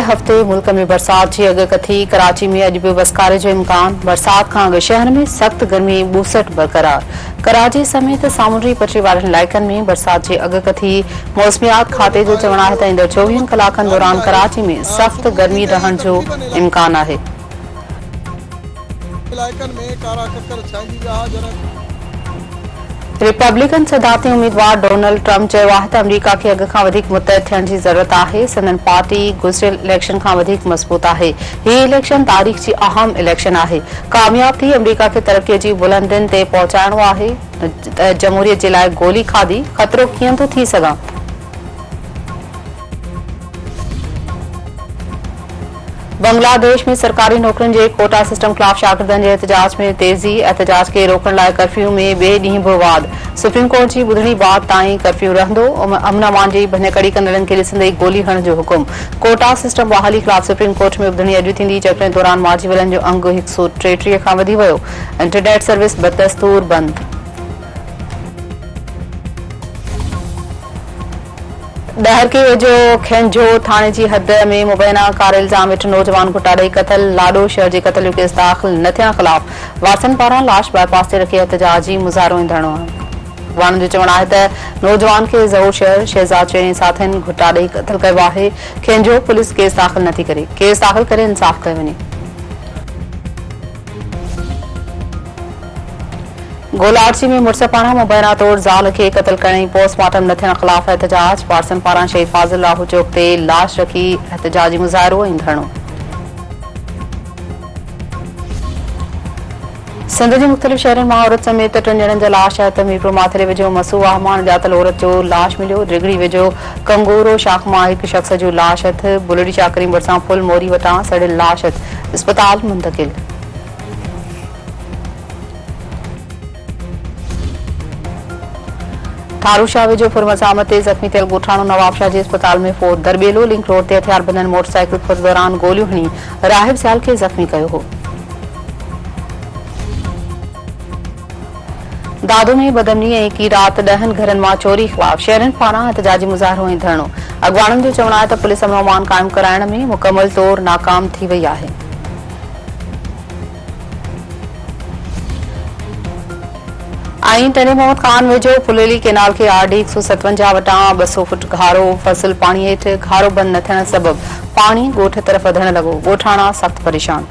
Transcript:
हफ़्ते मुल्क में बरसात की अॻकथी। कराची में अॼु बि वसकारे जो इम्कान। बरसात खां अॻु शहर में सख़्त गर्मी ॿूसट बरक़रार। कराची समेत सामुंडी पटरी वारनि इलाइक़नि में बरसात जी अॻकथी। मौसमियात खाते जो चवणु आहे त ईंदड़ 24 कलाकनि दौरान कराची में सख़्त गर्मी रहण जो इम्कान आहे। रिपब्लिकन सदाती उम्मीदवार डोनाल्ड ट्रंप चयो आहे त अमरीका खे अॻु खां वधीक मुतहद थियण जी ज़रूरत आहे। संदन पार्टी गुज़िरियल इलेक्शन खां वधीक मज़बूत आहे। हीउ इलेक्शन तारीख़ जी अहम इलेक्शन आहे। कामयाब थी अमरीका खे तरक़ीअ जी बुलंदियुनि ते पहुचाइणो आहे त जमहूरियत जे लाइ गोली खाधी ख़तरो कीअं थो थी सघां। बांग्लादेश में सरकारी नौकरियुनि जे कोटा सिस्टम ख़िलाफ़ शागिर्दनि जे एहतजाज में तेज़ी। एहतजाज खे रोकण लाइ कर्फ्यू में ॿिए ॾींहुं बि वाद। सुप्रीम कोर्ट जी ॿुधणी बाद ताईं कर्फ्यू रहंदो। अमन अमान जी भञकड़ी कंदड़नि खे ॾिसंदे गोली हणण जो हुकुम। कोटा सिस्टम बहाली ख़िलाफ़ सुप्रीम कोर्ट में ॿुधणी अॼु थींदी। चकरे दौरान माजीवलनि जो अंग 133 खां वधी वियो। इंटरनेट सर्विस बदस्तूर बंद। डहर के वेझो खेंझो थाने जी हद में मुबैना कार इल्ज़ाम हेठि नौजवान घुटा ॾेई क़तल। लाडो शहर जे क़तल जो केस दाख़िल न थियण ख़िलाफ़ वारसनि पारां लाश बाईपास ते रखी एहतजाजी मुज़ाहिरो धरणो आहे। वारनि जो चवणु आहे त नौजवान खे ज़हूर शहर शहज़ाद चइनी साथियुनि घुटा ॾेई क़तल कयो आहे। खेंझो पुलिस केस दाख़िल नथी करे। केस दाख़िल करे इंसाफ़ कयो वञे। गोलारची में मुड़स पारां मुबैना तौर ज़ाल खे क़तल करण जी पोस्टमार्टम न थियण ख़िलाफ़ एहतजाज। वारसनि पारां शहीद फाज़िल राहू चौक ते लाश रखी एहतजाजी मुज़ाहिरो धरणो। सिंध जे मुख़्तलिफ़ शहरनि मां औरत समेत 3 ॼणनि जा लाश आया। मीरपुर माथेरे वेझो मसू आहमान ॼातल औरत जो लाश मिलियो। रिगड़ी वेझो कंगूरो शाख मां हिकु शख़्स जो लाश हथ। बुलड़ी चाकरी भरिसां फुल मोरी वटां सड़ियल लाश हथ अस्पताल मुंतक़िल। थारूशाह वेझो फुरमज़ामत ते ज़ख़्मी थियल ॻोठाणो नवाबशाह जे अस्पताल में फोत। दरबेलो लिंक रोड ते हथियार बंदन मोटरसाइकिल खुद दौरान गोलियूं हणी राहिब सियाल खे ज़ख़्मी कयो हो। दादो में बदमनी ऐं की रात 10 घरनि मां चोरी ख़िलाफ़ शहरनि पारां एहतजाजी मुज़ाहिरो ऐं धरणो। अॻवाननि जो चवणु आहे त पुलिस अमन अमान क़ाइमु कराइण में मुकमल तौर नाकाम थी वई आहे। ऐं टने मोहम्मद ख़ान वेझो फुलेली केनाल खे आरडी 157 वटां 200 फुट घारो फसल पाणी हेठि। घारो बंदि न थियण सबबि पाणी ॻोठ तरफ़ वधण लॻो। ॻोठाणा सख़्त परेशान।